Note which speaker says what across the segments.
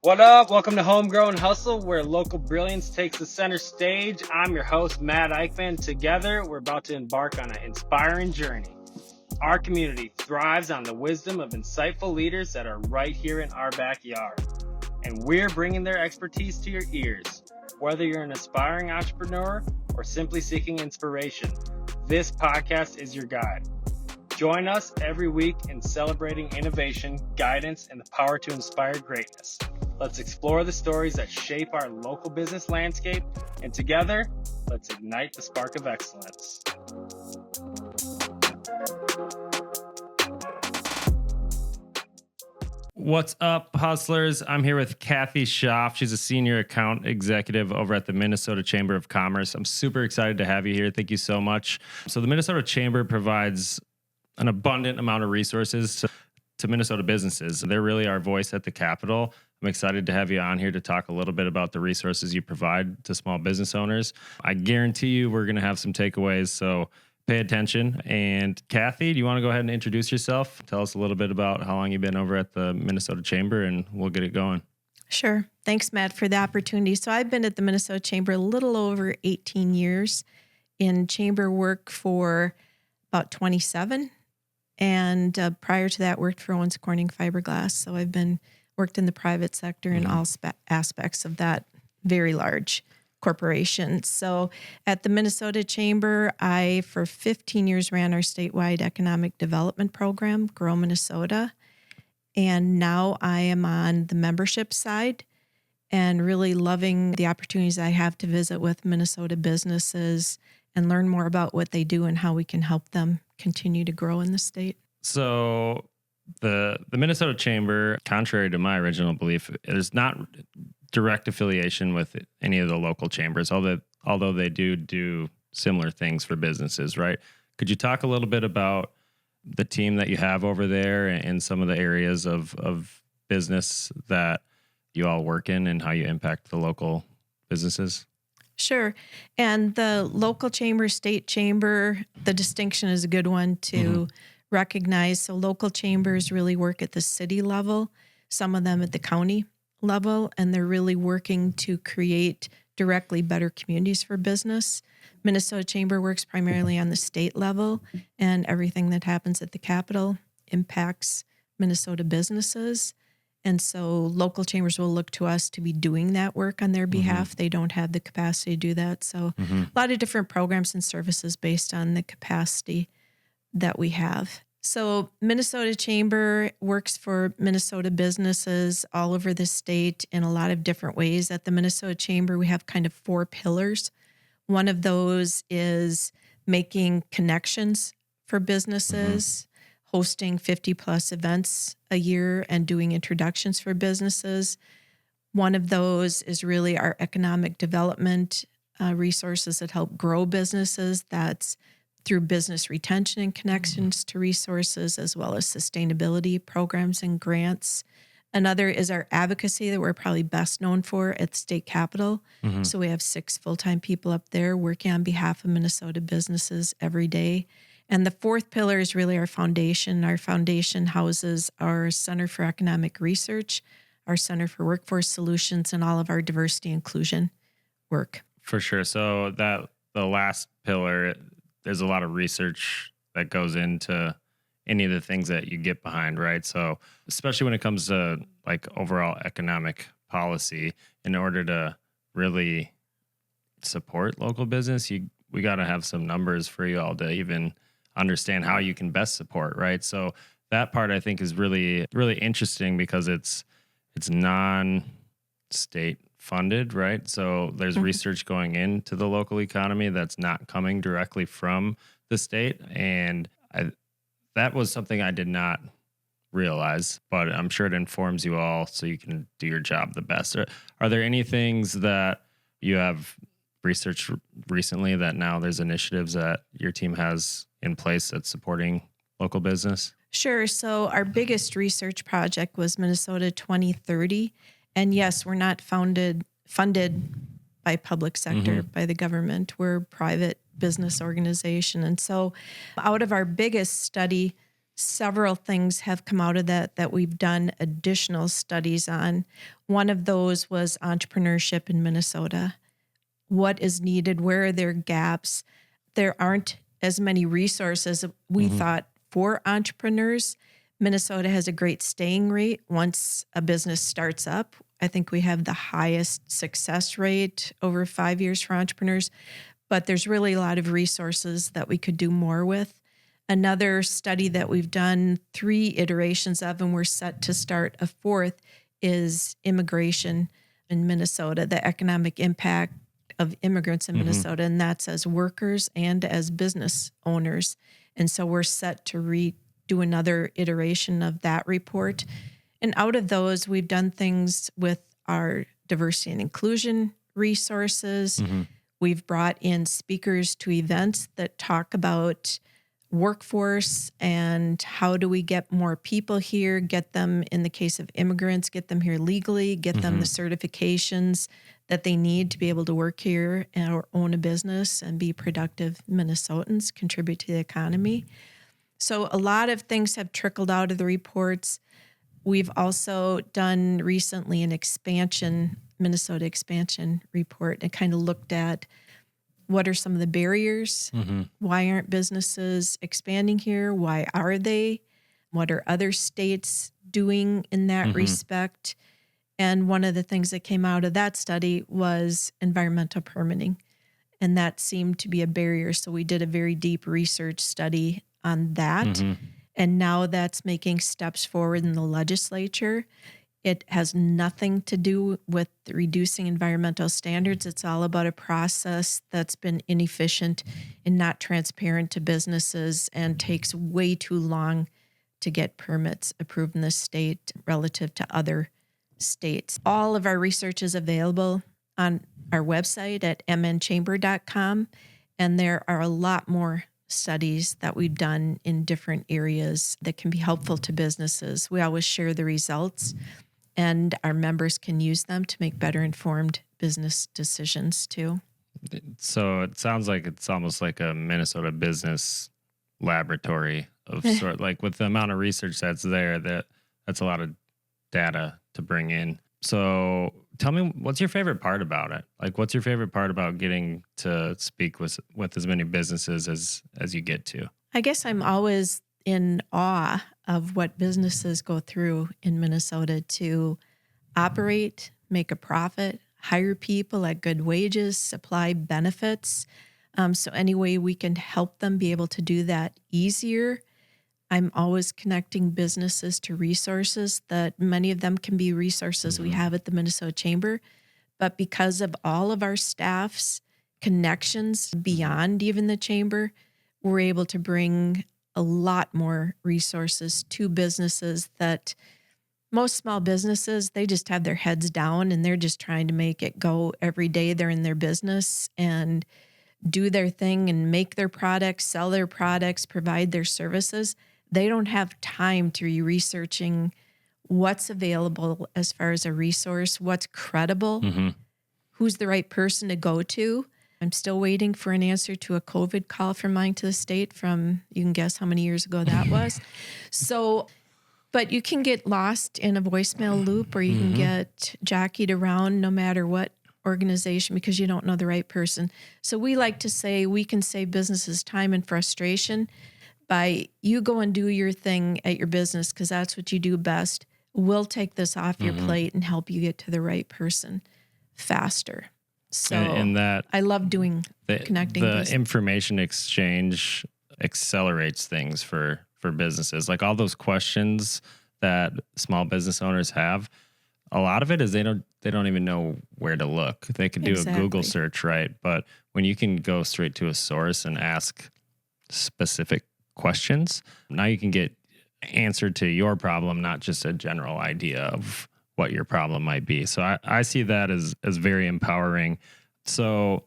Speaker 1: What up? Welcome to Homegrown Hustle, where local brilliance takes the center stage. I'm your host, Matt Eickman. Together, we're about to embark on an inspiring journey. Our community thrives on the wisdom of insightful leaders that are right here in our backyard. And we're bringing their expertise to your ears. Whether you're an aspiring entrepreneur or simply seeking inspiration, this podcast is your guide. Join us every week in celebrating innovation, guidance, and the power to inspire greatness. Let's explore the stories that shape our local business landscape, and together, let's ignite the spark of excellence. What's up, hustlers? I'm here with Kathi Schaff. She's a senior account executive over at the Minnesota Chamber of Commerce. I'm super excited to have you here. Thank you so much. So the Minnesota Chamber provides an abundant amount of resources to Minnesota businesses. They're really our voice at the Capitol. I'm excited to have you on here to talk a little bit about the resources you provide to small business owners. I guarantee you we're going to have some takeaways, so pay attention. And Kathi, do you want to go ahead and introduce yourself? Tell us a little bit about how long you've been over at the Minnesota Chamber, and we'll get it going.
Speaker 2: Sure. Thanks, Matt, for the opportunity. So I've been at the Minnesota Chamber a little over 18 years, in chamber work for about 27. And prior to that, worked for Owens Corning Fiberglass. So I've worked in the private sector in all aspects of that very large corporation. So at the Minnesota Chamber, I, for 15 years, ran our statewide economic development program, Grow Minnesota. And now I am on the membership side and really loving the opportunities I have to visit with Minnesota businesses and learn more about what they do and how we can help them continue to grow in the state.
Speaker 1: So the Minnesota Chamber, contrary to my original belief, is not direct affiliation with any of the local chambers, although they do similar things for businesses, right? Could you talk a little bit about the team that you have over there and some of the areas of business that you all work in and how you impact the local businesses?
Speaker 2: Sure. And the local chamber, state chamber, the distinction is a good one to recognize. So local chambers really work at the city level, some of them at the county level, and they're really working to create directly better communities for business. Minnesota Chamber works primarily on the state level, and everything that happens at the Capitol impacts Minnesota businesses. And so local chambers will look to us to be doing that work on their behalf. They don't have the capacity to do that. So a lot of different programs and services based on the capacity that we have. So Minnesota Chamber works for Minnesota businesses all over the state in a lot of different ways. At the Minnesota Chamber, we have kind of 4 pillars. One of those is making connections for businesses, hosting 50 plus events a year and doing introductions for businesses. One of those is really our economic development resources that help grow businesses. That's through business retention and connections to resources, as well as sustainability programs and grants. Another is our advocacy that we're probably best known for at the state capitol. So we have 6 full-time people up there working on behalf of Minnesota businesses every day. And the 4th pillar is really our foundation. Our foundation houses our Center for Economic Research, our Center for Workforce Solutions, and all of our diversity inclusion work.
Speaker 1: For sure. So that the last pillar, there's a lot of research that goes into any of the things that you get behind, right? So especially when it comes to like overall economic policy, in order to really support local business, we got to have some numbers for you all to even understand how you can best support, right? So that part I think is really, really interesting because it's non-state funded, right? So there's research going into the local economy that's not coming directly from the state. And that was something I did not realize, but I'm sure it informs you all so you can do your job the best. Are there any things that you have researched recently that now there's initiatives that your team has in place that's supporting local business?
Speaker 2: Sure. So our biggest research project was Minnesota 2030. And yes, we're not funded by public sector, by the government. We're a private business organization. And so out of our biggest study Several things have come out of that we've done additional studies on. One of those was entrepreneurship in Minnesota. What is needed? Where are there gaps? There aren't as many resources we thought for entrepreneurs. Minnesota has a great staying rate once a business starts up. I think we have the highest success rate over 5 years for entrepreneurs, but there's really a lot of resources that we could do more with. Another study that we've done 3 iterations of, and we're set to start a 4th, is immigration in Minnesota, the economic impact of immigrants in Minnesota, and that's as workers and as business owners. And so we're set to do another iteration of that report. And out of those, we've done things with our diversity and inclusion resources. We've brought in speakers to events that talk about workforce and how do we get more people here, get them, in the case of immigrants, get them here legally, get them the certifications that they need to be able to work here or own a business and be productive Minnesotans, contribute to the economy. So a lot of things have trickled out of the reports. We've also done recently an Minnesota expansion report, and kind of looked at what are some of the barriers? Why aren't businesses expanding here? Why are they? What are other states doing in that respect? And one of the things that came out of that study was environmental permitting. And that seemed to be a barrier. So we did a very deep research study on that. And now that's making steps forward in the legislature. It has nothing to do with reducing environmental standards. It's all about a process that's been inefficient and not transparent to businesses and takes way too long to get permits approved in the state relative to other states. All of our research is available on our website at mnchamber.com, and there are a lot more studies that we've done in different areas that can be helpful to businesses. We always share the results, and our members can use them to make better informed business decisions too.
Speaker 3: So it sounds like it's almost like a Minnesota business laboratory of sort, like with the amount of research that's there, that's a lot of data to bring in. So tell me, what's your favorite part about it? Like, what's your favorite part about getting to speak with as many businesses as you get to?
Speaker 2: I guess I'm always in awe of what businesses go through in Minnesota to operate, make a profit, hire people at good wages, supply benefits. So any way we can help them be able to do that easier. I'm always connecting businesses to resources that many of them can be resources we have at the Minnesota Chamber. But because of all of our staff's connections beyond even the Chamber, we're able to bring a lot more resources to businesses that most small businesses, they just have their heads down and they're just trying to make it go every day. They're in their business and do their thing and make their products, sell their products, provide their services. They don't have time to be researching what's available as far as a resource, what's credible, who's the right person to go to. I'm still waiting for an answer to a COVID call from mine to the state from, you can guess how many years ago that was. So, but you can get lost in a voicemail loop, or you can get jockeyed around no matter what organization because you don't know the right person. So we like to say we can save businesses time and frustration by you go and do your thing at your business because that's what you do best. We'll take this off your plate and help you get to the right person faster. So
Speaker 3: and that
Speaker 2: I love connecting
Speaker 3: the information exchange accelerates things for businesses. Like all those questions that small business owners have, a lot of it is they don't even know where to look. They could do a Google search, right? But when you can go straight to a source and ask specific questions, now you can get answer to your problem, not just a general idea of what your problem might be. So I see that as very empowering. So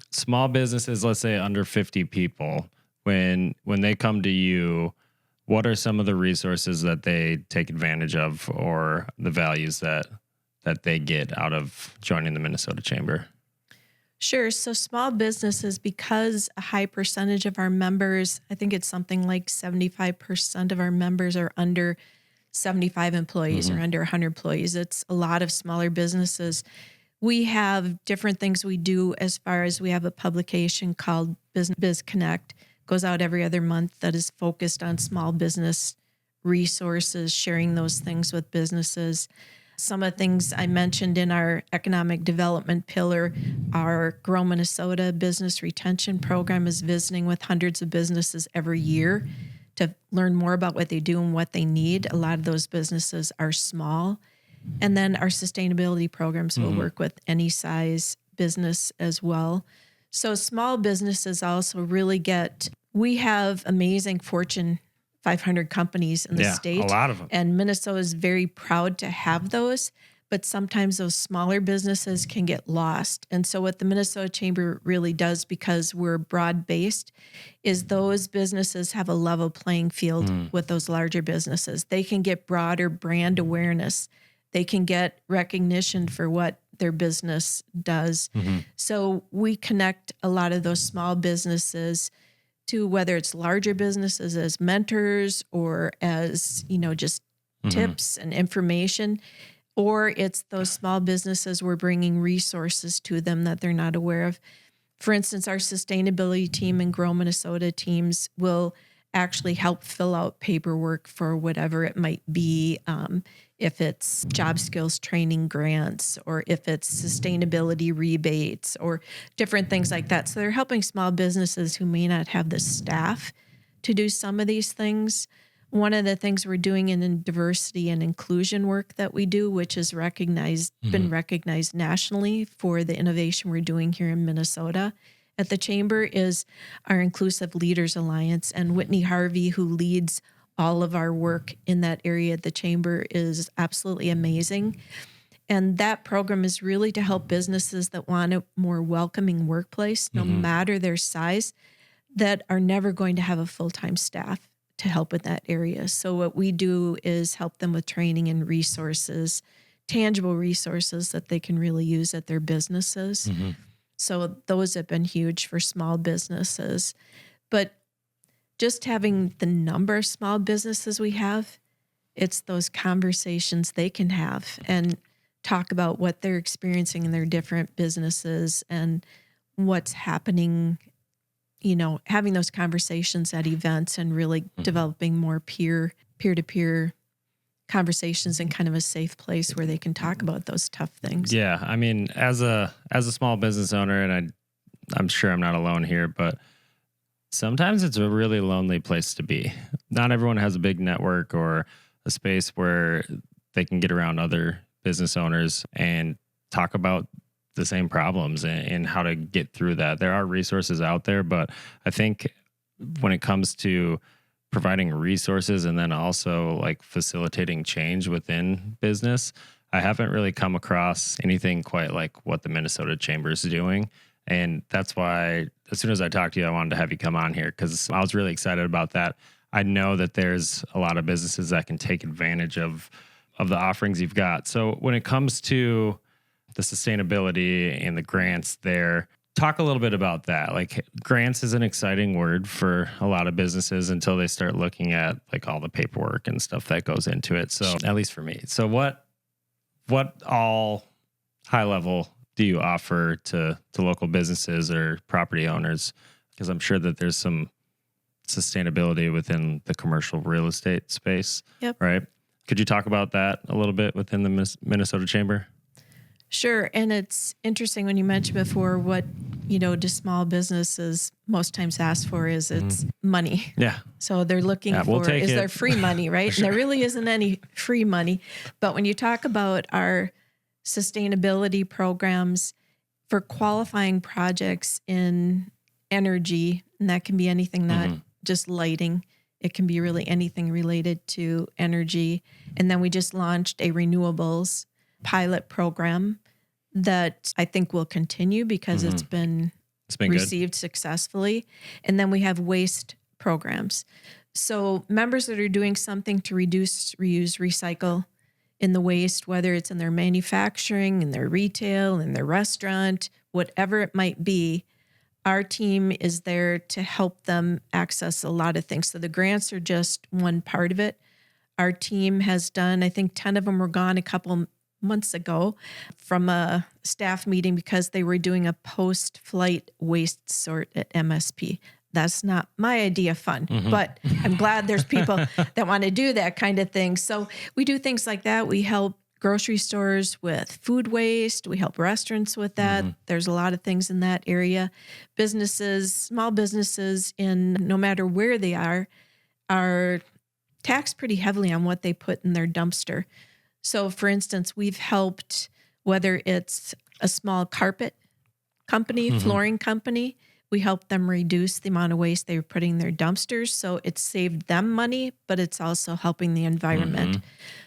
Speaker 3: small businesses, let's say under 50 people, when they come to you, what are some of the resources that they take advantage of or the values that they get out of joining the Minnesota Chamber?
Speaker 2: Sure. So small businesses, because a high percentage of our members, I think it's something like 75% of our members are under 75 employees or under 100 employees. It's a lot of smaller businesses. We have different things we do as far as we have a publication called Biz Connect, goes out every other month, that is focused on small business resources, sharing those things with businesses. Some of the things I mentioned in our economic development pillar, our Grow Minnesota Business Retention Program is visiting with hundreds of businesses every year to learn more about what they do and what they need. A lot of those businesses are small. And then our sustainability programs will work with any size business as well. So small businesses also really we have amazing Fortune 500 companies in the state.
Speaker 3: A lot of them.
Speaker 2: And Minnesota is very proud to have those, but sometimes those smaller businesses can get lost. And so what the Minnesota Chamber really does, because we're broad-based, is those businesses have a level playing field with those larger businesses. They can get broader brand awareness. They can get recognition for what their business does. So we connect a lot of those small businesses to whether it's larger businesses as mentors or as, just tips and information, or it's those small businesses we're bringing resources to them that they're not aware of. For instance, our sustainability team and Grow Minnesota teams will actually help fill out paperwork for whatever it might be, if it's job skills training grants or if it's sustainability rebates or different things like that. So they're helping small businesses who may not have the staff to do some of these things. One of the things we're doing in diversity and inclusion work that we do, which is been recognized nationally for the innovation we're doing here in Minnesota at the Chamber, is our Inclusive Leaders Alliance. And Whitney Harvey, who leads all of our work in that area at the Chamber, is absolutely amazing. And that program is really to help businesses that want a more welcoming workplace, no matter their size, that are never going to have a full-time staff to help with that area. So what we do is help them with training and resources, tangible resources that they can really use at their businesses. So those have been huge for small businesses. But just having the number of small businesses we have, it's those conversations they can have and talk about what they're experiencing in their different businesses and what's happening, having those conversations at events and really developing more peer-to-peer conversations in kind of a safe place where they can talk about those tough things.
Speaker 3: Yeah. I mean, as a small business owner, and I'm sure I'm not alone here, but sometimes it's a really lonely place to be. Not everyone has a big network or a space where they can get around other business owners and talk about the same problems and how to get through that. There are resources out there, but I think when it comes to providing resources and then also like facilitating change within business, I haven't really come across anything quite like what the Minnesota Chamber is doing. And that's why as soon as I talked to you, I wanted to have you come on here because I was really excited about that. I know that there's a lot of businesses that can take advantage of the offerings you've got. So when it comes to the sustainability and the grants there, talk a little bit about that. Like grants is an exciting word for a lot of businesses until they start looking at like all the paperwork and stuff that goes into it. So at least for me. So what all high level do you offer to local businesses or property owners? Because I'm sure that there's some sustainability within the commercial real estate space.
Speaker 2: Yep.
Speaker 3: Right. Could you talk about that a little bit within the Minnesota Chamber?
Speaker 2: Sure. And it's interesting when you mentioned before what, do small businesses most times ask for is it's money.
Speaker 3: Yeah.
Speaker 2: So they're looking for, is there free money, right?
Speaker 3: Sure.
Speaker 2: And there really isn't any free money. But when you talk about our sustainability programs for qualifying projects in energy, and that can be anything, not just lighting. It can be really anything related to energy. And then we just launched a renewables pilot program that I think will continue because it's been received successfully. And then we have waste programs. So members that are doing something to reduce, reuse, recycle in the waste, whether it's in their manufacturing, in their retail, in their restaurant, whatever it might be, our team is there to help them access a lot of things. So the grants are just one part of it. Our team has done, I think 10 of them were gone a couple months ago from a staff meeting because they were doing a post-flight waste sort at MSP. That's not my idea of fun, but I'm glad there's people that want to do that kind of thing. So we do things like that. We help grocery stores with food waste. We help restaurants with that. There's a lot of things in that area. Businesses, small businesses in no matter where they are taxed pretty heavily on what they put in their dumpster. So for instance, we've helped, whether it's a small carpet company, flooring company, we help them reduce the amount of waste they were putting in their dumpsters. So it saved them money, but it's also helping the environment.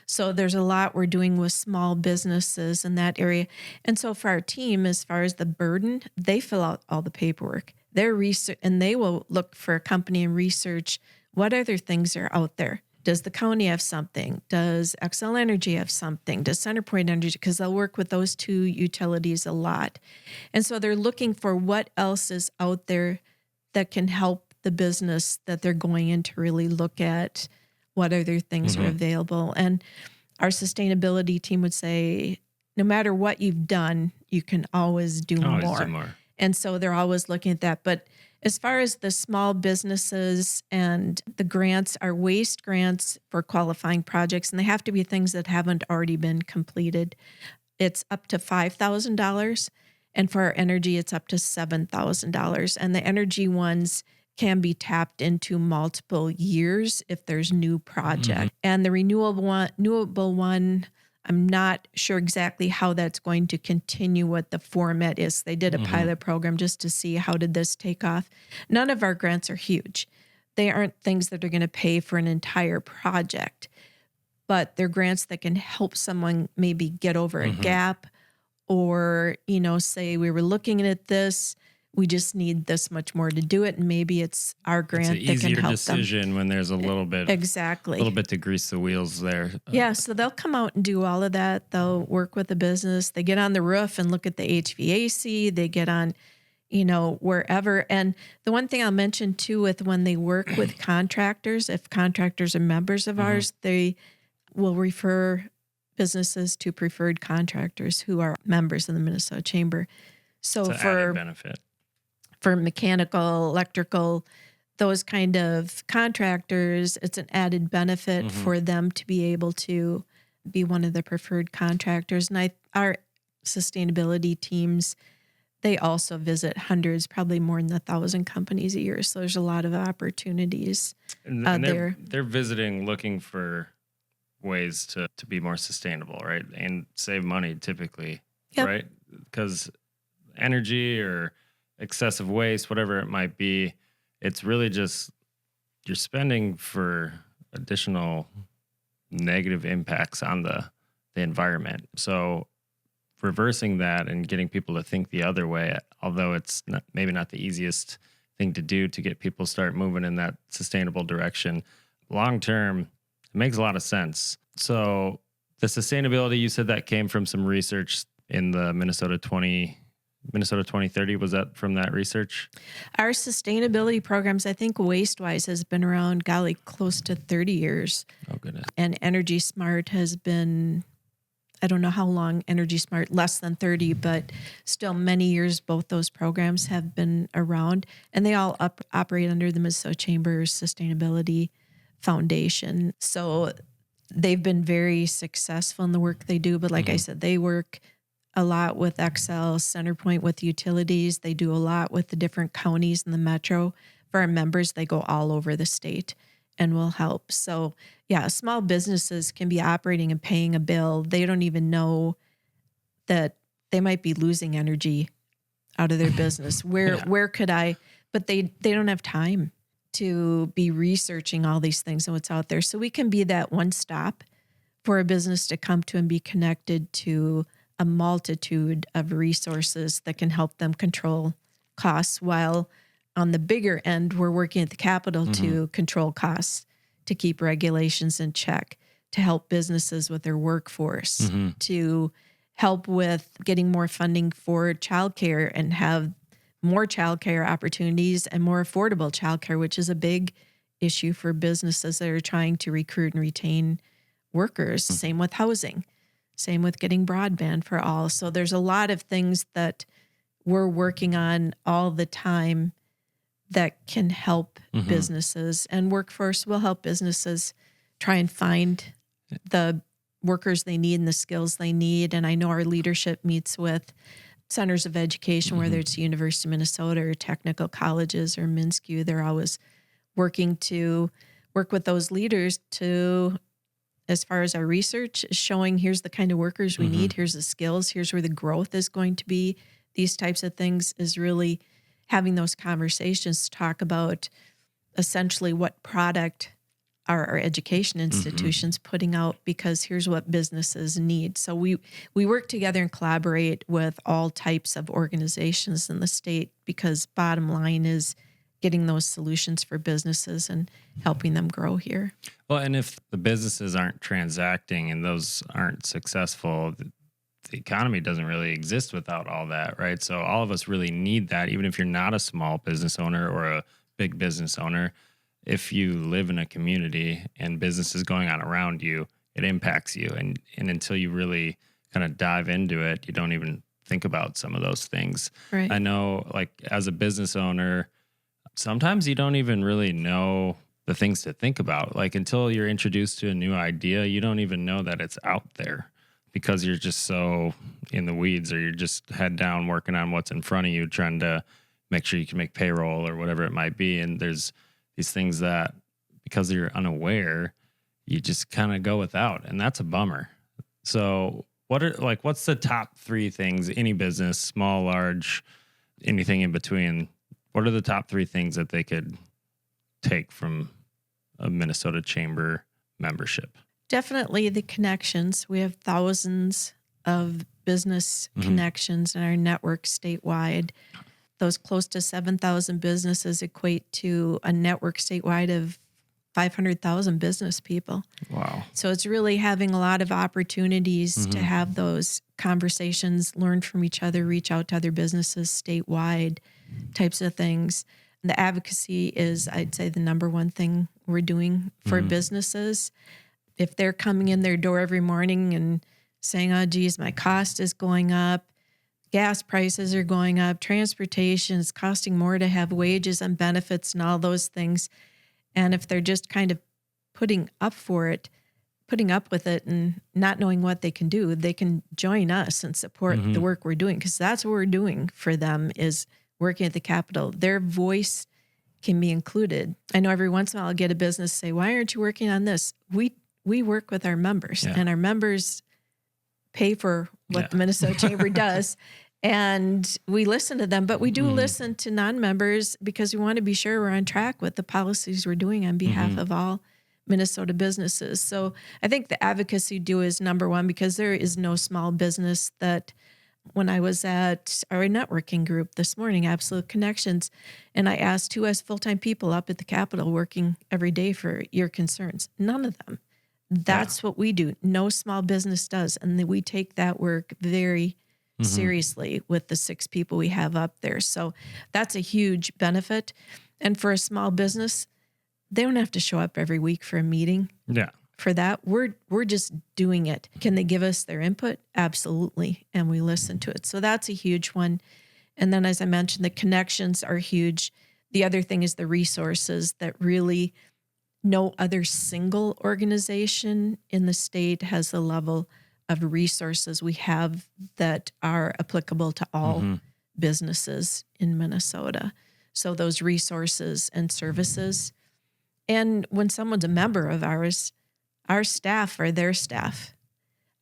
Speaker 2: So there's a lot we're doing with small businesses in that area. And so for our team, as far as the burden, they fill out all the paperwork. They're research, and they will look for a company and research what other things are out there. Does the county have something? Does Xcel Energy have something? Does CenterPoint Energy? Because they'll work with those two utilities a lot. And so they're looking for what else is out there that can help the business that they're going in to really look at what other things are available. And our sustainability team would say, no matter what you've done, you can always do more. And so they're always looking at that. But as far as the small businesses and the grants, are waste grants for qualifying projects, and they have to be things that haven't already been completed. It's up to $5,000. And for our energy, it's up to $7,000. And the energy ones can be tapped into multiple years if there's new project. And the renewable one, I'm not sure exactly how that's going to continue, what the format is. They did a pilot program just to see how did this take off. None of our grants are huge. They aren't things that are going to pay for an entire project, but they're grants that can help someone maybe get over a gap, or, say we were looking at this, we just need this much more to do it, and maybe it's our grant that can help them.
Speaker 3: It's an easier decision when there's a little bit to grease the wheels there.
Speaker 2: Yeah, so they'll come out and do all of that. They'll work with the business. They get on the roof and look at the HVAC. They get on, wherever. And the one thing I'll mention too, with when they work with contractors, if contractors are members of ours, they will refer businesses to preferred contractors who are members of the Minnesota Chamber. So
Speaker 3: it's an added benefit.
Speaker 2: For mechanical, electrical, those kind of contractors, it's an added benefit for them to be able to be one of the preferred contractors. And our sustainability teams, they also visit hundreds, probably more than 1,000 companies a year. So there's a lot of opportunities there.
Speaker 3: They're visiting, looking for ways to be more sustainable, right? And save money typically, right? Because energy or excessive waste, whatever it might be, it's really just you're spending for additional negative impacts on the environment. So reversing that and getting people to think the other way, although it's maybe not the easiest thing to do to get people start moving in that sustainable direction, long term, it makes a lot of sense. So the sustainability, you said that came from some research in the Minnesota 2030, was that from that research?
Speaker 2: Our sustainability programs, I think waste-wise, has been around, close to 30 years.
Speaker 3: Oh, goodness.
Speaker 2: And Energy Smart has been, I don't know how long Energy Smart, less than 30, but still many years both those programs have been around. And they all operate under the Minnesota Chamber's Sustainability Foundation. So they've been very successful in the work they do. But like I said, they work a lot with Xcel, CenterPoint with utilities. They do a lot with the different counties in the metro. For our members, they go all over the state and will help. So yeah, small businesses can be operating and paying a bill. They don't even know that they might be losing energy out of their business. Where could I, but they don't have time to be researching all these things and what's out there. So we can be that one stop for a business to come to and be connected to a multitude of resources that can help them control costs, while on the bigger end, we're working at the Capitol to control costs, to keep regulations in check, to help businesses with their workforce, to help with getting more funding for childcare and have more childcare opportunities and more affordable childcare, which is a big issue for businesses that are trying to recruit and retain workers. Same with housing, same with getting broadband for all. So there's a lot of things that we're working on all the time that can help businesses, and Workforce will help businesses try and find the workers they need and the skills they need. And I know our leadership meets with centers of education, whether it's University of Minnesota or technical colleges or MINSCU. They're always working to work with those leaders to, as far as our research is showing, here's the kind of workers we need, here's the skills, here's where the growth is going to be. These types of things is really having those conversations to talk about essentially what product are our education institutions putting out, because here's what businesses need. So we work together and collaborate with all types of organizations in the state, because bottom line is getting those solutions for businesses and helping them grow here.
Speaker 3: Well, and if the businesses aren't transacting and those aren't successful, the economy doesn't really exist without all that, right? So all of us really need that, even if you're not a small business owner or a big business owner. If you live in a community and business is going on around you, it impacts you. And until you really kind of dive into it, you don't even think about some of those things.
Speaker 2: Right.
Speaker 3: I know, like, as a business owner, sometimes you don't even really know the things to think about. Like, until you're introduced to a new idea, you don't even know that it's out there, because you're just so in the weeds, or you're just head down working on what's in front of you, trying to make sure you can make payroll or whatever it might be. And there's these things that, because you're unaware, you just kind of go without, and that's a bummer. So what's the top 3 things, any business, small, large, anything in between, what are the top 3 things that they could take from a Minnesota Chamber membership?
Speaker 2: Definitely the connections. We have thousands of business connections in our network statewide. Those close to 7,000 businesses equate to a network statewide of 500,000 business people.
Speaker 3: Wow.
Speaker 2: So it's really having a lot of opportunities to have those conversations, learn from each other, reach out to other businesses statewide, types of things. And the advocacy is, I'd say, the number one thing we're doing for businesses. If they're coming in their door every morning and saying, oh, geez, my cost is going up, gas prices are going up, transportation is costing more to have wages and benefits and all those things. And if they're just kind of putting up with it and not knowing what they can do, they can join us and support the work we're doing, because that's what we're doing for them, is working at the Capitol. Their voice can be included. I know every once in a while I'll get a business say, why aren't you working on this? We work with our members, and our members pay for what the Minnesota Chamber does. And we listen to them, but we do listen to non-members, because we want to be sure we're on track with the policies we're doing on behalf of all Minnesota businesses. So I think the advocacy do is number one, because there is no small business that, when I was at our networking group this morning, Absolute Connections, and I asked who has full-time people up at the Capitol working every day for your concerns. None of them. That's what we do. No small business does. And we take that work very seriously with the 6 people we have up there. So that's a huge benefit. And for a small business, they don't have to show up every week for a meeting.
Speaker 3: Yeah.
Speaker 2: For that, we're just doing it. Can they give us their input? Absolutely. And we listen to it. So that's a huge one. And then, as I mentioned, the connections are huge. The other thing is the resources that really no other single organization in the state has the level of resources we have that are applicable to all businesses in Minnesota. So those resources and services. And when someone's a member of ours, our staff are their staff.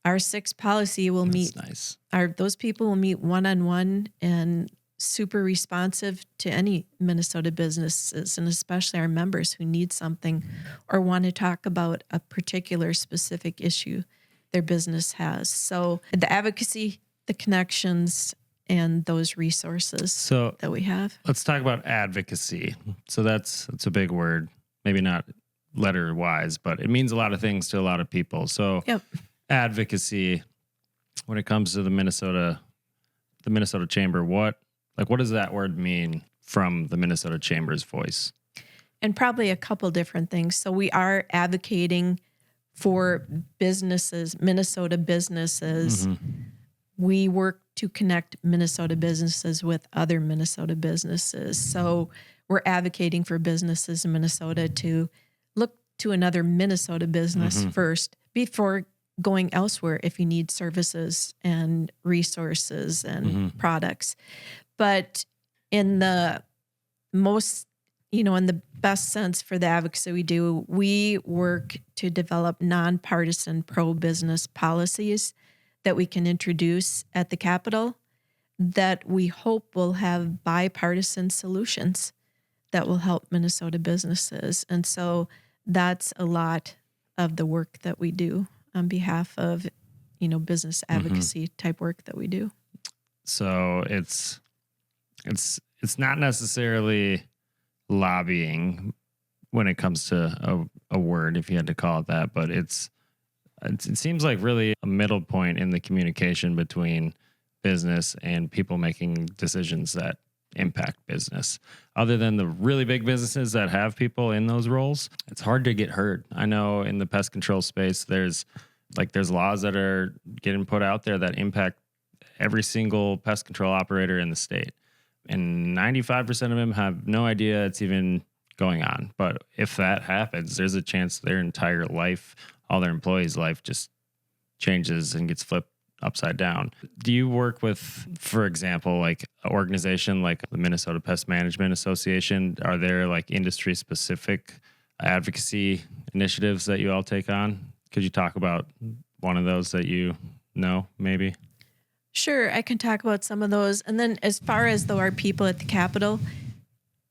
Speaker 2: Our 6 policy will meet.
Speaker 3: Nice.
Speaker 2: Those people will meet one-on-one and super responsive to any Minnesota businesses, and especially our members who need something or want to talk about a particular specific issue their business has. So the advocacy, the connections, and those resources that we have.
Speaker 3: Let's talk about advocacy. So that's a big word, maybe not letter wise, but it means a lot of things to a lot of people. So advocacy, when it comes to the Minnesota Chamber, what does that word mean from the Minnesota Chamber's voice?
Speaker 2: And probably a couple different things. So we are advocating for businesses, Minnesota businesses. We work to connect Minnesota businesses with other Minnesota businesses. So we're advocating for businesses in Minnesota to look to another Minnesota business first before going elsewhere if you need services and resources and products. But in the most, in the best sense for the advocacy we do, we work to develop nonpartisan pro-business policies that we can introduce at the Capitol that we hope will have bipartisan solutions that will help Minnesota businesses. And so that's a lot of the work that we do on behalf of, business advocacy type work that we do.
Speaker 3: So it's not necessarily lobbying when it comes to a word, if you had to call it that, but it seems like really a middle point in the communication between business and people making decisions that impact business. Other than the really big businesses that have people in those roles, it's hard to get heard. I know in the pest control space, there's laws that are getting put out there that impact every single pest control operator in the state. And 95% of them have no idea it's even going on. But if that happens, there's a chance their entire life, all their employees' life just changes and gets flipped upside down. Do you work with, for example, like an organization like the Minnesota Pest Management Association? Are there like industry specific advocacy initiatives that you all take on? Could you talk about one of those that you know, maybe?
Speaker 2: Sure, I can talk about some of those. And then as far as our people at the Capitol,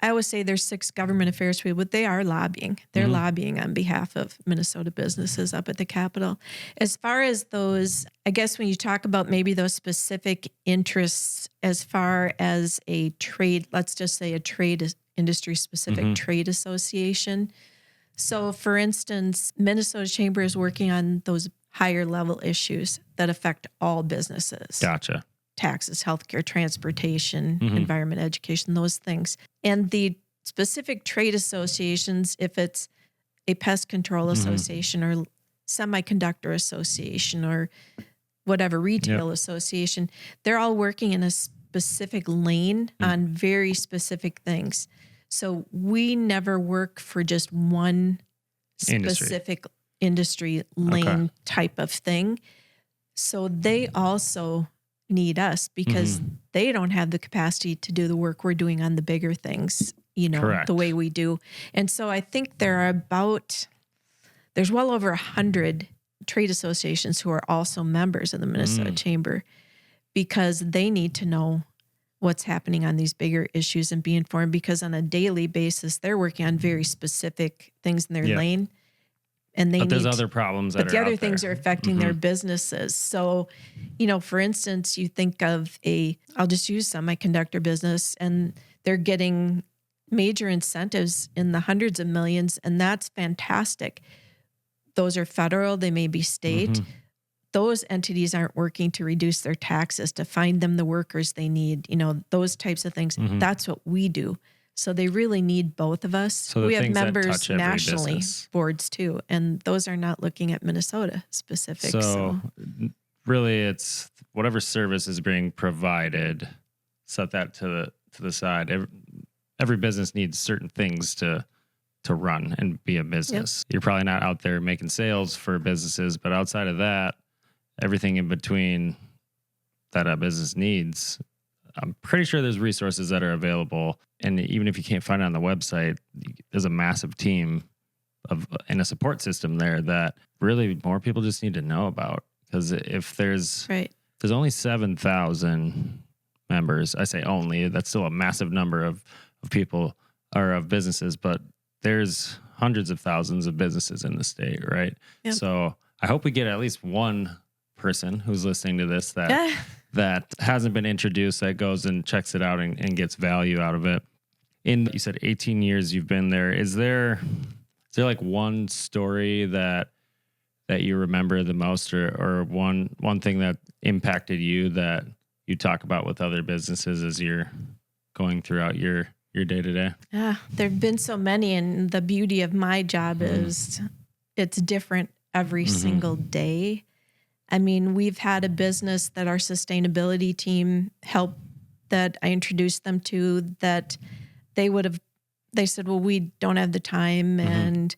Speaker 2: I always say there's 6 government affairs people, but they are lobbying. They're lobbying on behalf of Minnesota businesses up at the Capitol. As far as those, I guess when you talk about maybe those specific interests as far as a trade, let's just say a trade industry specific trade association. So for instance, Minnesota Chamber is working on those higher level issues that affect all businesses.
Speaker 3: Gotcha.
Speaker 2: Taxes, healthcare, transportation, environment, education, those things. And the specific trade associations, if it's a pest control association or semiconductor association or whatever retail association, they're all working in a specific lane on very specific things. So we never work for just one specific industry lane type of thing. So they also need us because they don't have the capacity to do the work we're doing on the bigger things, the way we do. And so I think there's well over 100 trade associations who are also members of the Minnesota Chamber because they need to know what's happening on these bigger issues and be informed because on a daily basis, they're working on very specific things in their lane. And
Speaker 3: there's other problems
Speaker 2: but the other things are affecting their businesses. So, for instance, you think of I'll just use semiconductor business, and they're getting major incentives in the hundreds of millions, and that's fantastic. Those are federal, they may be state. Those entities aren't working to reduce their taxes, to find them the workers they need, those types of things. That's what we do. So they really need both of us.
Speaker 3: So
Speaker 2: we have members nationally, boards too, and those are not looking at Minnesota specific.
Speaker 3: So really it's whatever service is being provided, set that to the side. Every business needs certain things to run and be a business. You're probably not out there making sales for businesses, but outside of that, everything in between that a business needs, I'm pretty sure there's resources that are available. And even if you can't find it on the website, there's a massive team and a support system there that really more people just need to know about. Because if there's only 7,000 members, I say only, that's still a massive number of people or of businesses, but there's hundreds of thousands of businesses in the state, right? Yep. So I hope we get at least one person who's listening to this that hasn't been introduced, that goes and checks it out and gets value out of it. You said 18 years you've been there. Is there like one story that that you remember the most, or one thing that impacted you that you talk about with other businesses as you're going throughout your day to day?
Speaker 2: There've been so many, and the beauty of my job is it's different every single day. I mean, we've had a business that our sustainability team helped, that I introduced them to, that they said, well, we don't have the time and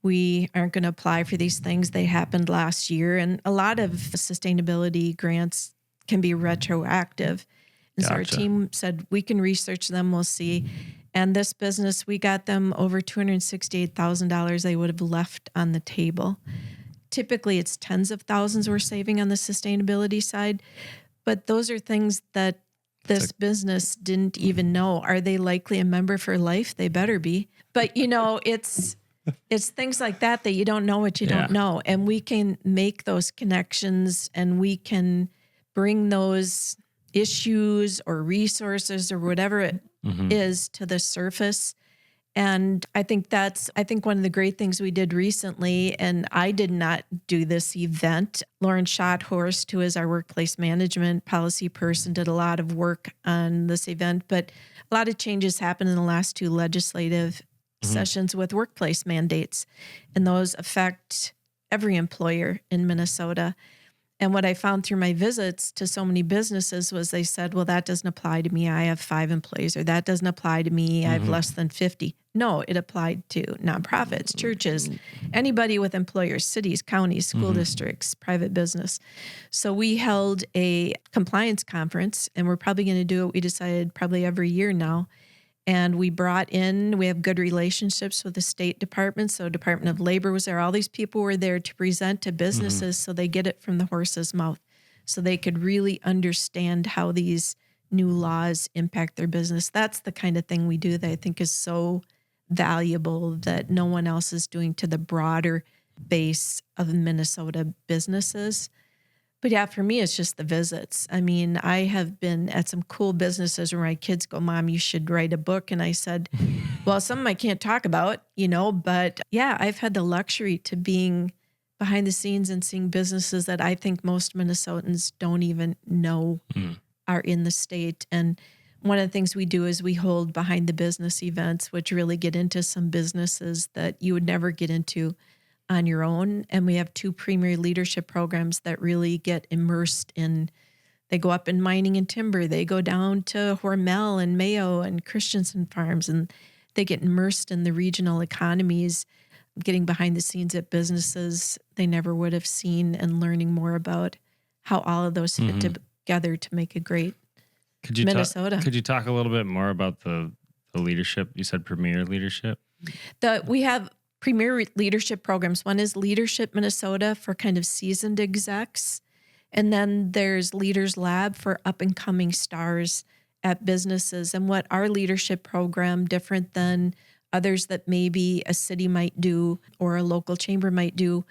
Speaker 2: we aren't going to apply for these things. They happened last year. And a lot of sustainability grants can be retroactive. And so our team said, we can research them, we'll see. And this business, we got them over $268,000 they would have left on the table. Typically, it's tens of thousands we're saving on the sustainability side. But those are things that this business didn't even know. Are they likely a member for life? They better be. But, you know, it's things like that you don't know what you don't know. And we can make those connections, and we can bring those issues or resources or whatever it is to the surface. And I think one of the great things we did recently, and I did not do this event. Lauren Schotthorst, who is our workplace management policy person, did a lot of work on this event, but a lot of changes happened in the last 2 legislative sessions with workplace mandates, and those affect every employer in Minnesota. And what I found through my visits to so many businesses was they said, well, that doesn't apply to me. I have 5 employees, or that doesn't apply to me. I have less than 50. No, it applied to nonprofits, churches, anybody with employers, cities, counties, school districts, private business. So we held a compliance conference, and we're probably going to do it, we decided, probably every year now. And we have good relationships with the State Department. So Department of Labor was there. All these people were there to present to businesses so they get it from the horse's mouth, so they could really understand how these new laws impact their business. That's the kind of thing we do that I think is so valuable that no one else is doing to the broader base of Minnesota businesses. But yeah, for me, it's just the visits. I mean, I have been at some cool businesses where my kids go, Mom, you should write a book. And I said, well, some of them I can't talk about, but yeah, I've had the luxury to being behind the scenes and seeing businesses that I think most Minnesotans don't even know are in the state. And one of the things we do is we hold behind the business events, which really get into some businesses that you would never get into on your own. And we have 2 premier leadership programs that really get immersed in, they go up in mining and timber, they go down to Hormel and Mayo and Christensen Farms, and they get immersed in the regional economies, getting behind the scenes at businesses they never would have seen, and learning more about how all of those fit together to make a great Minnesota.
Speaker 3: Could you talk a little bit more about the leadership? You said premier leadership?
Speaker 2: We have premier leadership programs. One is Leadership Minnesota for kind of seasoned execs. And then there's Leaders Lab for up and coming stars at businesses. And what our leadership program, different than others that maybe a city might do or a local chamber might do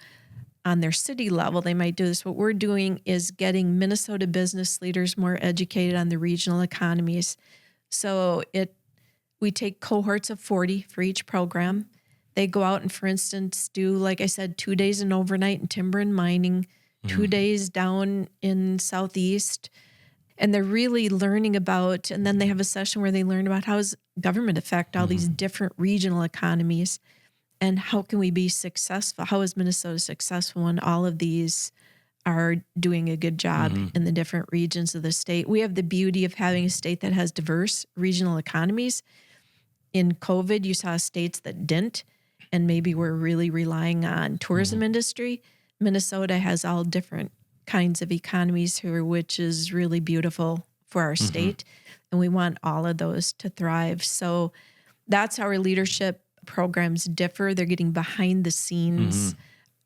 Speaker 2: on their city level, they might do this. What we're doing is getting Minnesota business leaders more educated on the regional economies. So we take cohorts of 40 for each program. They go out and, for instance, do, like I said, 2 days and overnight in timber and mining, 2 days down in Southeast. And they're really learning about, and then they have a session where they learn about how does government affect all these different regional economies, and how can we be successful? How is Minnesota successful when all of these are doing a good job in the different regions of the state? We have the beauty of having a state that has diverse regional economies. In COVID, you saw states that didn't, and maybe we're really relying on tourism industry. Minnesota has all different kinds of economies here, which is really beautiful for our state. And we want all of those to thrive. So that's how our leadership programs differ. They're getting behind the scenes.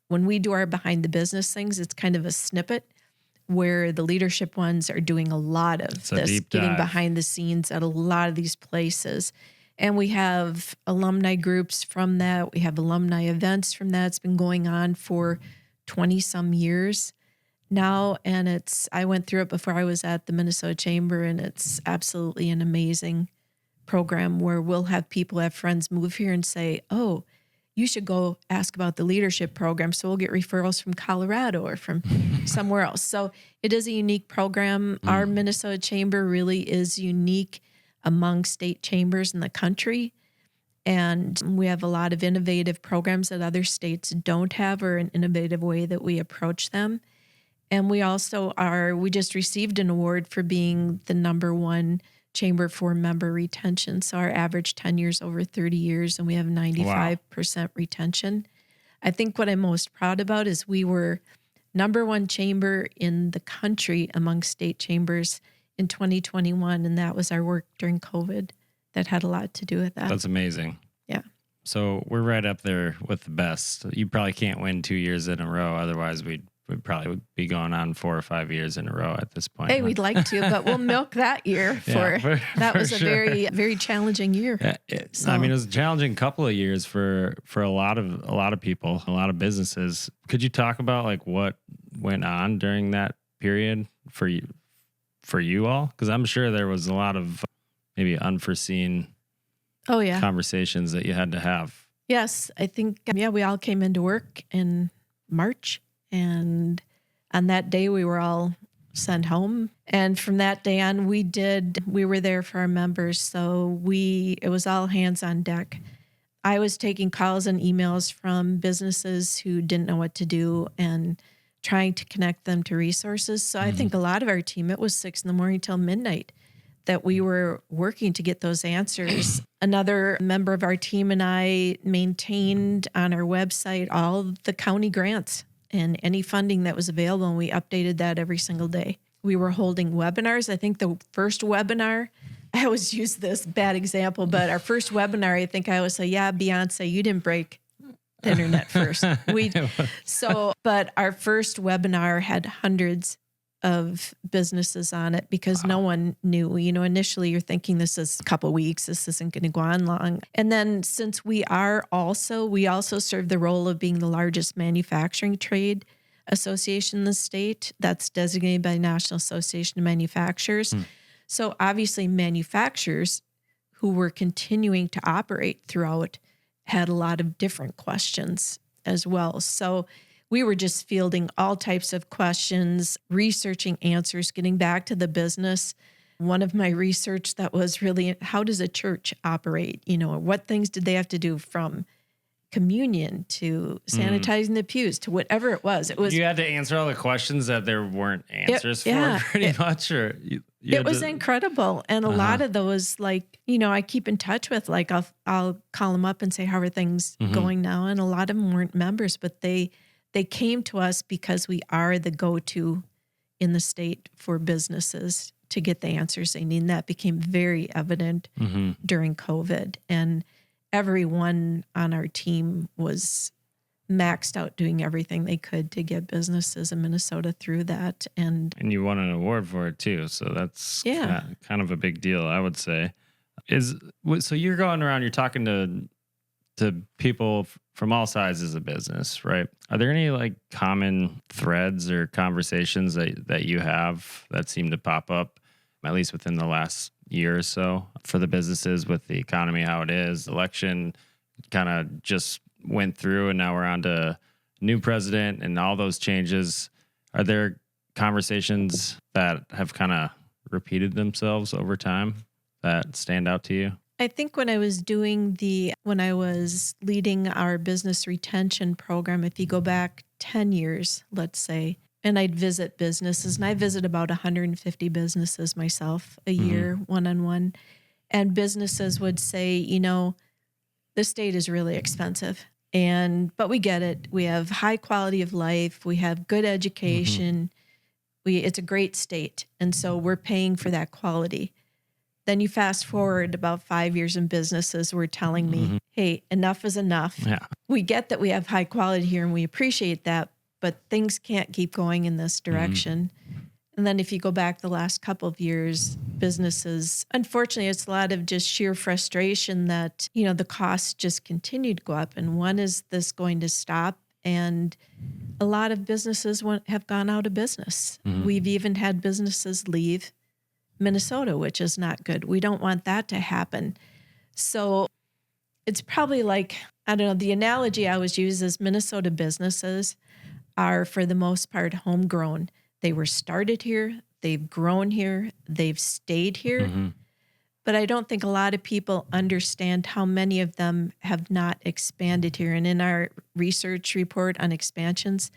Speaker 2: When we do our behind the business things, it's kind of a snippet, where the leadership ones are doing a lot of this, getting behind the scenes at a lot of these places. And we have alumni groups from that. We have alumni events from that. It's been going on for 20 some years now. And I went through it before I was at the Minnesota Chamber, and it's absolutely an amazing program where we'll have people, have friends move here and say, oh, you should go ask about the leadership program. So we'll get referrals from Colorado or from somewhere else. So it is a unique program. Our Minnesota chamber really is unique among state chambers in the country. And we have a lot of innovative programs that other states don't have, or an innovative way that we approach them. And we also we just received an award for being the #1 chamber for member retention. So our average tenure is over 30 years, and we have 95% retention. I think what I'm most proud about is we were #1 chamber in the country among state chambers in 2021, and that was our work during COVID. That had a lot to do with that.
Speaker 3: That's amazing.
Speaker 2: Yeah.
Speaker 3: So we're right up there with the best. You probably can't win 2 years in a row. Otherwise, we'd probably be going on 4 or 5 years in a row at this point.
Speaker 2: Hey, we'd like to, but we'll milk that year for that was a
Speaker 3: sure.
Speaker 2: very, very challenging year.
Speaker 3: I mean, it was a challenging couple of years for a lot of people, a lot of businesses. Could you talk about like what went on during that period for you all? Because I'm sure there was a lot of maybe unforeseen conversations that you had to have.
Speaker 2: Yes, I think, we all came into work in March, and on that day we were all sent home. And from that day on, we were there for our members. So it was all hands on deck. I was taking calls and emails from businesses who didn't know what to do and trying to connect them to resources. So I think a lot of our team, it was 6 a.m. till midnight that we were working to get those answers. Another member of our team and I maintained on our website all the county grants and any funding that was available, and we updated that every single day. We were holding webinars. I think the first webinar, I always use this bad example, but our first webinar, I think I always say, yeah, Beyonce, you didn't break the internet first. But our first webinar had hundreds of businesses on it because no one knew. Initially you're thinking this is a couple weeks, this isn't going to go on long. And then since we also serve the role of being the largest manufacturing trade association in the state that's designated by the National Association of Manufacturers. So obviously manufacturers who were continuing to operate throughout had a lot of different questions as well. So we were just fielding all types of questions, researching answers, getting back to the business. One of my research that was really, how does a church operate? What things did they have to do, from communion to sanitizing the pews to whatever it was.
Speaker 3: You had to answer all the questions that there weren't answers for, pretty much. Or
Speaker 2: it was incredible. And a lot of those, I keep in touch with, I'll call them up and say, how are things going now? And a lot of them weren't members, but they came to us because we are the go-to in the state for businesses to get the answers they need. And that became very evident during COVID. And everyone on our team was maxed out doing everything they could to get businesses in Minnesota through that. And
Speaker 3: you won an award for it too. So that's kind of a big deal, I would say. So you're going around, you're talking to people from all sizes of business, right? Are there any common threads or conversations that you have that seem to pop up, at least within the last year or so, for the businesses with the economy, how it is? Election kind of just went through, and now we're on to new president and all those changes. Are there conversations that have kind of repeated themselves over time that stand out to you?
Speaker 2: I think when I was leading our business retention program, if you go back 10 years, let's say, and I'd visit businesses, and I visit about 150 businesses myself a year, one-on-one, and businesses would say, the state is really expensive, but we get it. We have high quality of life. We have good education. It's a great state. And so we're paying for that quality. Then you fast forward about 5 years and businesses were telling me, hey, enough is enough. Yeah. We get that we have high quality here and we appreciate that, but things can't keep going in this direction. And then if you go back the last couple of years, businesses, unfortunately, it's a lot of just sheer frustration that, the costs just continue to go up. And when is this going to stop? And a lot of businesses have gone out of business. We've even had businesses leave Minnesota, which is not good. We don't want that to happen. So it's probably like, I don't know, the analogy I always use is Minnesota businesses are, for the most part, homegrown. They were started here, they've grown here, they've stayed here.
Speaker 3: Mm-hmm.
Speaker 2: But I don't think a lot of people understand how many of them have not expanded here. And in our research report on expansions,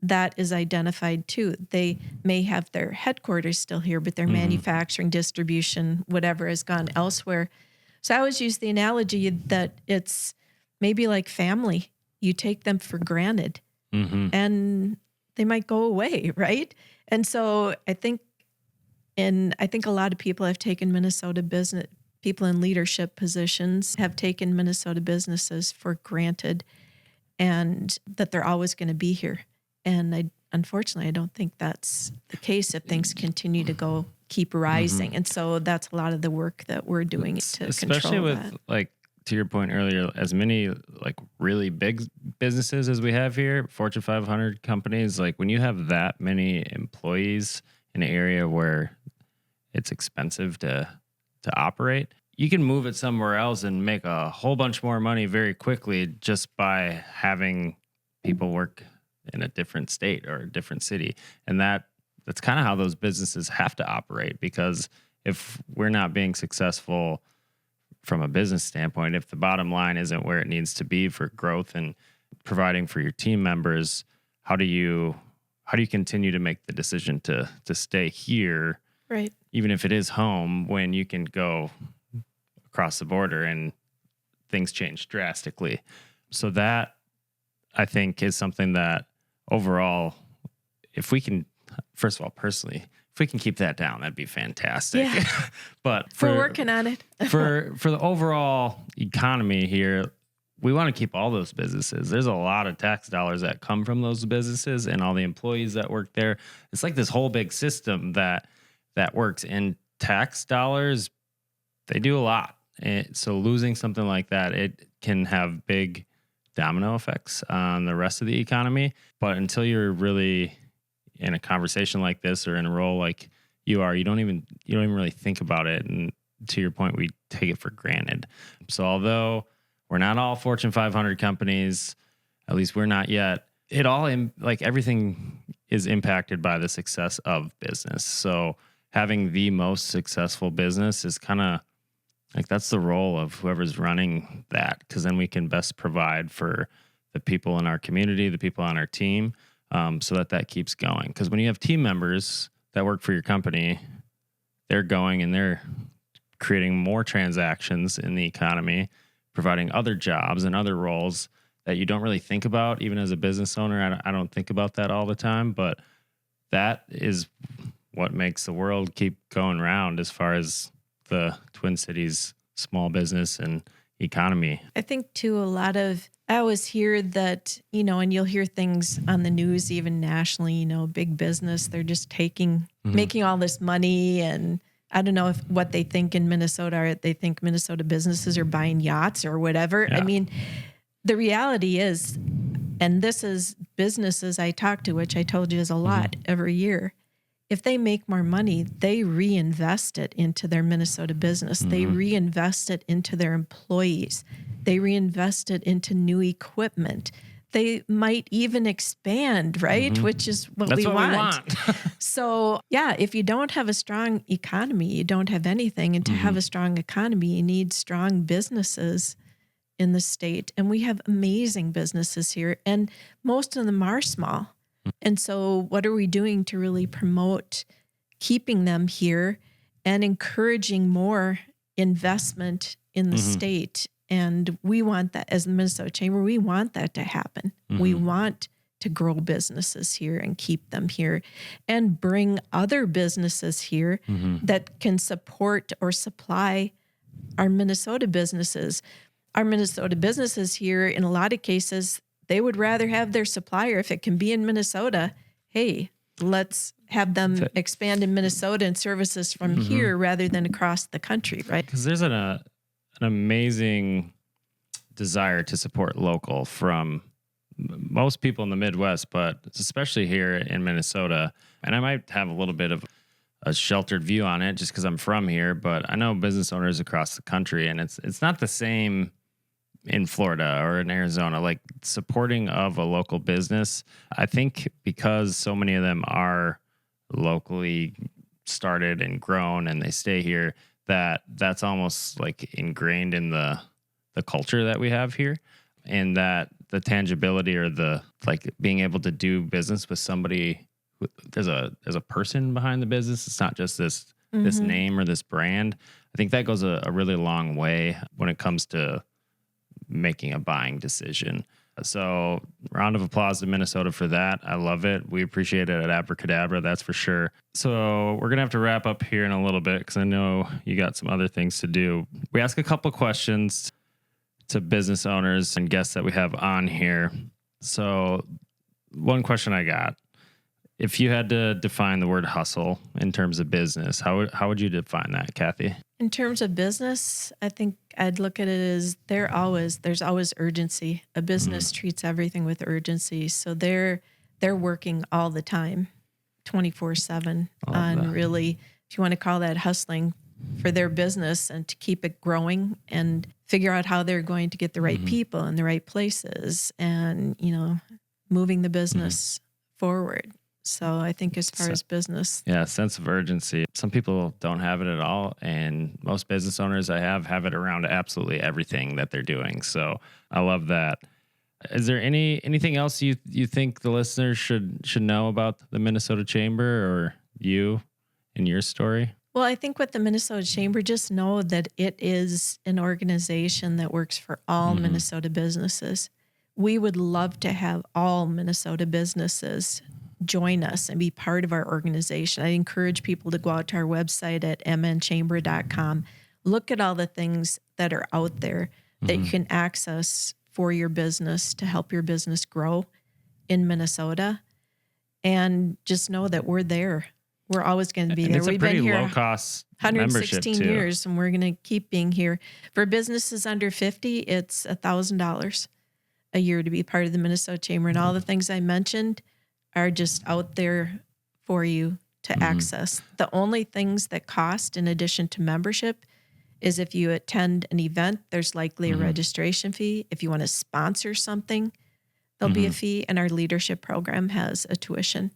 Speaker 2: that is identified too. They may have their headquarters still here, but their manufacturing, distribution, whatever has gone elsewhere. So I always use the analogy that it's maybe like family. You take them for granted and they might go away, right? And so I think a lot of people have taken Minnesota business, people in leadership positions have taken Minnesota businesses for granted and that they're always going to be here. And unfortunately, I don't think that's the case if things continue to keep rising. And so that's a lot of the work that we're doing to
Speaker 3: especially
Speaker 2: control
Speaker 3: with
Speaker 2: that.
Speaker 3: like, to your point earlier, as many like really big businesses as we have here, Fortune 500 companies, like when you have that many employees in an area where it's expensive to operate, you can move it somewhere else and make a whole bunch more money very quickly just by having people work in a different state or a different city. And that's kind of how those businesses have to operate, because if we're not being successful from a business standpoint, if the bottom line isn't where it needs to be for growth and providing for your team members, how do you continue to make the decision to stay here?
Speaker 2: Right.
Speaker 3: Even if it is home, when you can go across the border and things change drastically. So that, I think, is something that overall, if we can, first of all, personally, if we can keep that down, that'd be fantastic.
Speaker 2: Yeah.
Speaker 3: But
Speaker 2: We're working on it.
Speaker 3: for the overall economy here, we want to keep all those businesses. There's a lot of tax dollars that come from those businesses and all the employees that work there. It's like this whole big system that works, and tax dollars, they do a lot. So losing something like that, it can have big domino effects on the rest of the economy. But until you're really in a conversation like this or in a role like you are, you don't even really think about it. And to your point, we take it for granted. So although we're not all Fortune 500 companies, at least we're not yet, it all everything is impacted by the success of business. So having the most successful business is kind of like, that's the role of whoever's running that, because then we can best provide for the people in our community, the people on our team, so that keeps going. Because when you have team members that work for your company, they're going and they're creating more transactions in the economy, providing other jobs and other roles that you don't really think about. Even as a business owner, I don't think about that all the time, but that is what makes the world keep going round as far as the Twin Cities small business and economy.
Speaker 2: I think too, I always hear that, and you'll hear things on the news, even nationally, big business, they're just making all this money. And I don't know what they think in Minnesota, or they think Minnesota businesses are buying yachts or whatever. Yeah. I mean, the reality is, and this is businesses I talk to, which I told you is a lot every year. If they make more money, they reinvest it into their Minnesota business. They reinvest it into their employees. They reinvest it into new equipment. They might even expand, right? Which is what we want. So, yeah, if you don't have a strong economy, you don't have anything. And to have a strong economy, you need strong businesses in the state. And we have amazing businesses here, and most of them are small. And so what are we doing to really promote keeping them here and encouraging more investment in the state? And we want that, as the Minnesota Chamber, we want that to happen. We want to grow businesses here and keep them here and bring other businesses here that can support or supply our Minnesota businesses. Our Minnesota businesses here, in a lot of cases, they would rather have their supplier, if it can be in Minnesota, hey, let's have them expand in Minnesota and services from here rather than across the country, right?
Speaker 3: Because there's an amazing desire to support local from most people in the Midwest, but especially here in Minnesota. And I might have a little bit of a sheltered view on it just because I'm from here, but I know business owners across the country, and it's not the same in Florida or in Arizona, like supporting of a local business. I think because so many of them are locally started and grown and they stay here, that's almost like ingrained in the culture that we have here, and that the tangibility or the like being able to do business with somebody, there's a person behind the business. It's not just this name or this brand. I think that goes a really long way when it comes to making a buying decision. So round of applause to Minnesota for that. I love it. We appreciate it at Abracadabra, that's for sure. So we're going to have to wrap up here in a little bit because I know you got some other things to do. We ask a couple questions to business owners and guests that we have on here. So one question I got, if you had to define the word hustle in terms of business, how would you define that, Kathi?
Speaker 2: In terms of business, I think I'd look at it as there's always urgency. A business treats everything with urgency. So they're working all the time, 24/7 on that. Really, if you want to call that hustling for their business and to keep it growing and figure out how they're going to get the right people in the right places and, moving the business forward. So I think as far as business.
Speaker 3: Yeah, sense of urgency. Some people don't have it at all. And most business owners I have it around absolutely everything that they're doing. So I love that. Is there anything else you think the listeners should know about the Minnesota Chamber or you and your story?
Speaker 2: Well, I think with the Minnesota Chamber, just know that it is an organization that works for all Minnesota businesses. We would love to have all Minnesota businesses join us and be part of our organization. I encourage people to go out to our website at mnchamber.com. Look at all the things that are out there that you can access for your business to help your business grow in Minnesota. And just know that we're there. We're always going to be there.
Speaker 3: We've been here low cost
Speaker 2: 116
Speaker 3: membership
Speaker 2: years, and we're going to keep being here. For businesses under 50, it's $1,000 a year to be part of the Minnesota Chamber. And all the things I mentioned are just out there for you to access. The only things that cost in addition to membership is if you attend an event, there's likely a registration fee. If you want to sponsor something, there'll be a fee, and our leadership program has a tuition.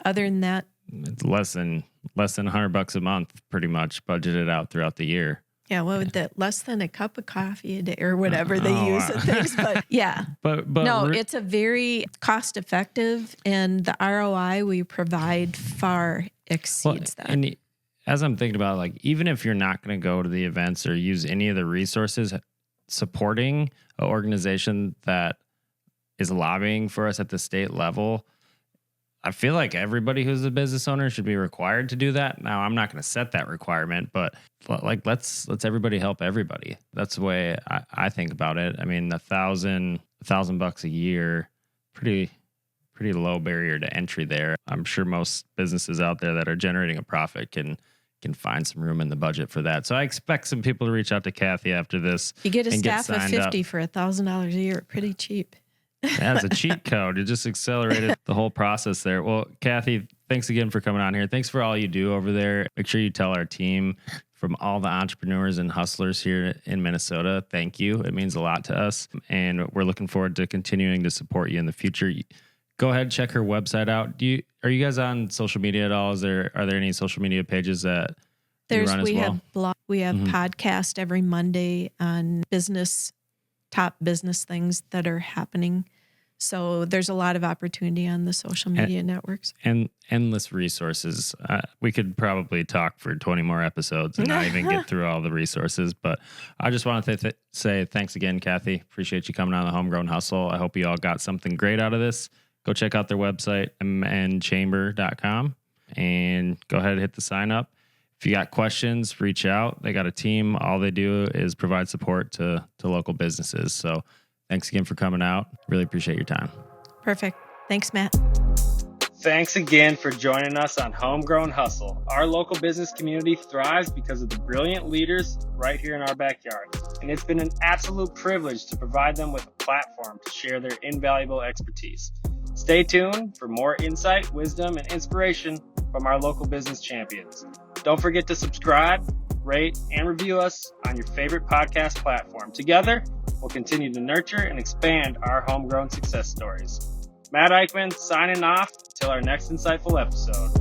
Speaker 2: Other than that,
Speaker 3: it's less than $100 a month, pretty much budgeted out throughout the year.
Speaker 2: Yeah, what would that, less than a cup of coffee a day or whatever they use and things. But yeah,
Speaker 3: but
Speaker 2: no, it's a very cost effective, and the ROI we provide far exceeds that.
Speaker 3: And as I'm thinking about, like, even if you're not going to go to the events or use any of the resources, supporting an organization that is lobbying for us at the state level, I feel like everybody who's a business owner should be required to do that. Now, I'm not going to set that requirement, but like let's everybody help everybody. That's the way I think about it. I mean, $1,000 a year, pretty low barrier to entry there. I'm sure most businesses out there that are generating a profit can find some room in the budget for that. So I expect some people to reach out to Kathi after this.
Speaker 2: You get a staff of 50 for $1,000 a year, pretty cheap.
Speaker 3: That's a cheat code. It just accelerated the whole process there. Well, Kathi, thanks again for coming on here. Thanks for all you do over there. Make sure you tell our team from all the entrepreneurs and hustlers here in Minnesota, thank you. It means a lot to us, and we're looking forward to continuing to support you in the future. Go ahead, check her website out. Are you guys on social media at all? Are there any social media pages that you run as well?
Speaker 2: We have podcast every Monday on top business things that are happening. So there's a lot of opportunity on the social media networks.
Speaker 3: And endless resources. We could probably talk for 20 more episodes and not even get through all the resources. But I just want to say thanks again, Kathi. Appreciate you coming on the Homegrown Hustle. I hope you all got something great out of this. Go check out their website, mnchamber.com, and go ahead and hit the sign up. If you got questions, reach out. They got a team. All they do is provide support to local businesses. So thanks again for coming out. Really appreciate your time.
Speaker 2: Perfect. Thanks, Matt.
Speaker 1: Thanks again for joining us on Homegrown Hustle. Our local business community thrives because of the brilliant leaders right here in our backyard. And it's been an absolute privilege to provide them with a platform to share their invaluable expertise. Stay tuned for more insight, wisdom, and inspiration from our local business champions. Don't forget to subscribe, rate, and review us on your favorite podcast platform. Together, we'll continue to nurture and expand our homegrown success stories. Matt Eickman signing off until our next insightful episode.